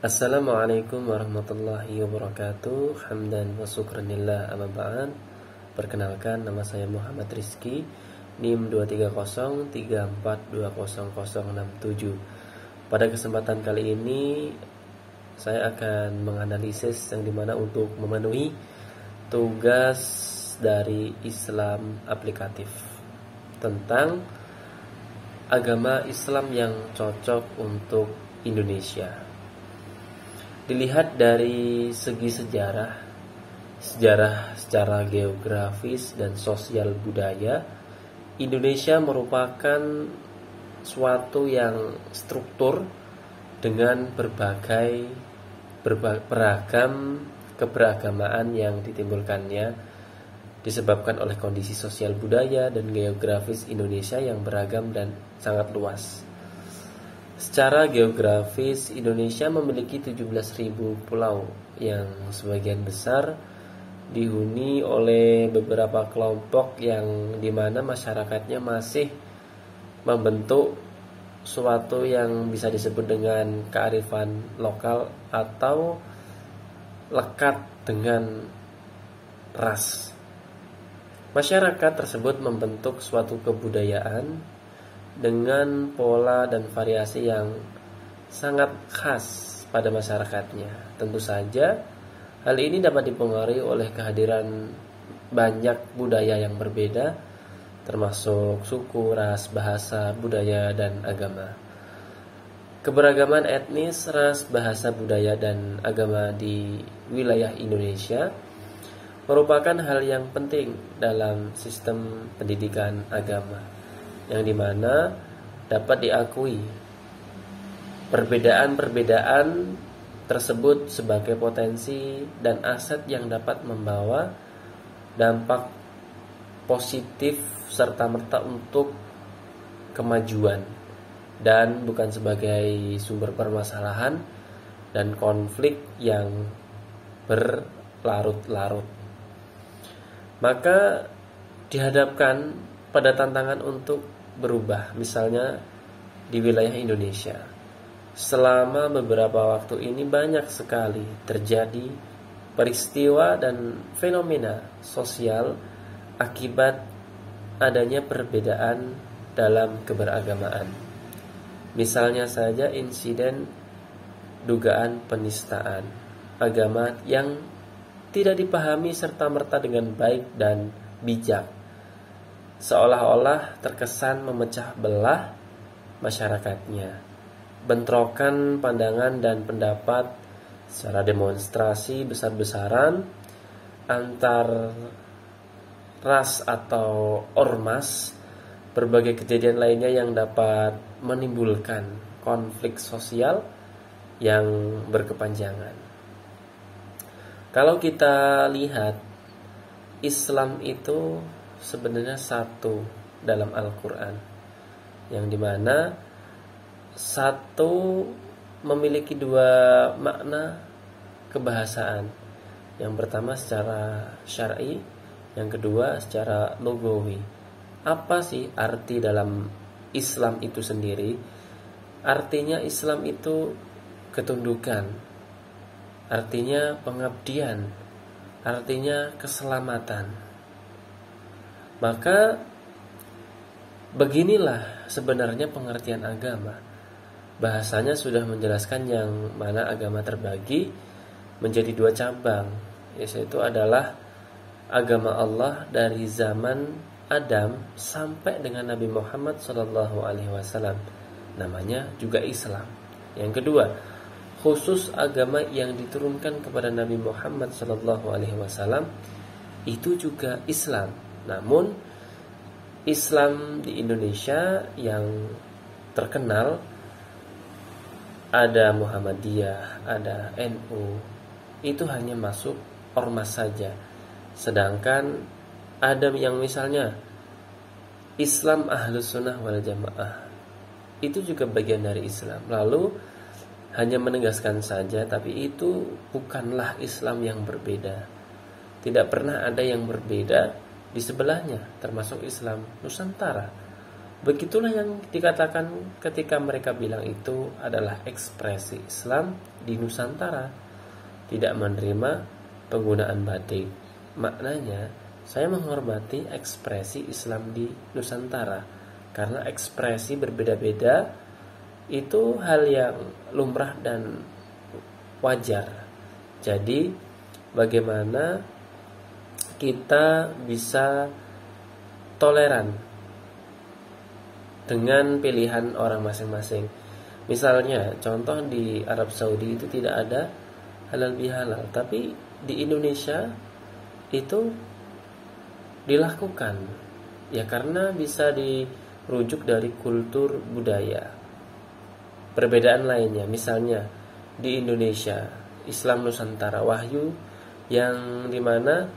Assalamualaikum warahmatullahi wabarakatuh. Hamdan wa syukranillah, amma ba'd. Perkenalkan, nama saya Muhammad Rizky, NIM 23034200067. Pada kesempatan kali ini saya akan menganalisis yang dimana untuk memenuhi tugas dari Islam aplikatif tentang agama Islam yang cocok untuk Indonesia. Dilihat dari segi sejarah secara geografis dan sosial budaya, Indonesia merupakan suatu yang struktur dengan beragam keberagamaan yang ditimbulkannya, disebabkan oleh kondisi sosial budaya dan geografis Indonesia yang beragam dan sangat luas. Secara geografis, Indonesia memiliki 17.000 pulau yang sebagian besar dihuni oleh beberapa kelompok yang dimana masyarakatnya masih membentuk suatu yang bisa disebut dengan kearifan lokal atau lekat dengan ras. Masyarakat tersebut membentuk suatu kebudayaan dengan pola dan variasi yang sangat khas pada masyarakatnya. Tentu saja hal ini dapat dipengaruhi oleh kehadiran banyak budaya yang berbeda, termasuk suku, ras, bahasa, budaya, dan agama. Keberagaman etnis, ras, bahasa, budaya, dan agama di wilayah Indonesia merupakan hal yang penting dalam sistem pendidikan agama, yang dimana dapat diakui perbedaan-perbedaan tersebut sebagai potensi dan aset yang dapat membawa dampak positif serta-merta untuk kemajuan, dan bukan sebagai sumber permasalahan dan konflik yang berlarut-larut. Maka dihadapkan pada tantangan untuk berubah, misalnya di wilayah Indonesia. Selama beberapa waktu ini banyak sekali terjadi peristiwa dan fenomena sosial akibat adanya perbedaan dalam keberagamaan. Misalnya saja insiden dugaan penistaan agama yang tidak dipahami serta-merta dengan baik dan bijak, seolah-olah terkesan memecah belah masyarakatnya. Bentrokan pandangan dan pendapat secara demonstrasi besar-besaran antar ras atau ormas, berbagai kejadian lainnya yang dapat menimbulkan konflik sosial yang berkepanjangan. Kalau kita lihat, Islam itu sebenarnya satu dalam Al-Quran, yang dimana satu memiliki dua makna kebahasaan. Yang pertama secara syar'i, yang kedua secara lugawi. Apa sih arti dalam Islam itu sendiri? Artinya Islam itu ketundukan, artinya pengabdian, artinya keselamatan. Maka beginilah sebenarnya pengertian agama. Bahasanya sudah menjelaskan yang mana agama terbagi menjadi dua cabang, yaitu adalah agama Allah dari zaman Adam sampai dengan Nabi Muhammad SAW. Namanya juga Islam. Yang kedua, khusus agama yang diturunkan kepada Nabi Muhammad SAW, itu juga Islam. Namun Islam di Indonesia yang terkenal ada Muhammadiyah, ada NU, itu hanya masuk ormas saja. Sedangkan ada yang misalnya Islam Ahlus Sunnah wal Jamaah, itu juga bagian dari Islam. Lalu hanya menegaskan saja, tapi itu bukanlah Islam yang berbeda. Tidak pernah ada yang berbeda di sebelahnya, termasuk Islam Nusantara. Begitulah yang dikatakan ketika mereka bilang itu adalah ekspresi Islam di Nusantara, tidak menerima penggunaan batik. Maknanya, saya menghormati ekspresi Islam di Nusantara, karena ekspresi berbeda-beda itu hal yang lumrah dan wajar. Jadi, bagaimana kita bisa toleran dengan pilihan orang masing-masing. Misalnya, contoh di Arab Saudi itu tidak ada halal bihalal, tapi di Indonesia itu dilakukan. Ya karena bisa dirujuk dari kultur budaya. Perbedaan lainnya, misalnya di Indonesia, Islam Nusantara Wahyu yang dimana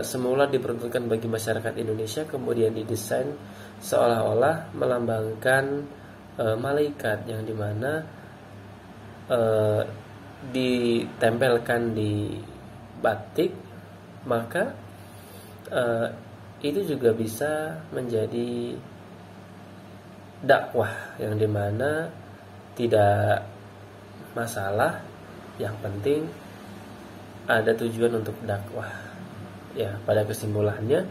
semula diperuntukkan bagi masyarakat Indonesia, kemudian didesain seolah-olah melambangkan malaikat yang dimana ditempelkan di batik, maka itu juga bisa menjadi dakwah yang dimana tidak masalah, yang penting ada tujuan untuk dakwah. Ya, pada kesimpulannya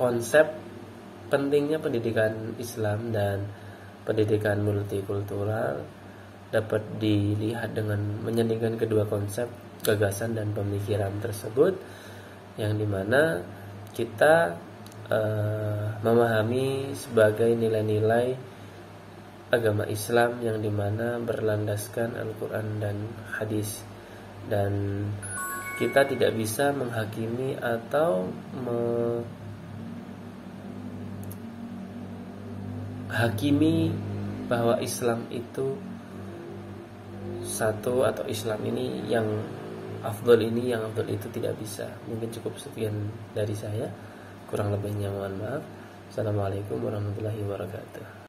konsep pentingnya pendidikan Islam dan pendidikan multikultural dapat dilihat dengan menyandingkan kedua konsep, gagasan dan pemikiran tersebut, yang dimana kita memahami sebagai nilai-nilai agama Islam yang dimana berlandaskan Al-Quran dan hadis, dan kita tidak bisa menghakimi atau hakimi bahwa Islam itu satu atau Islam ini yang afdol ini, yang afdol itu, tidak bisa. Mungkin cukup sekian dari saya, kurang lebihnya mohon maaf. Assalamualaikum warahmatullahi wabarakatuh.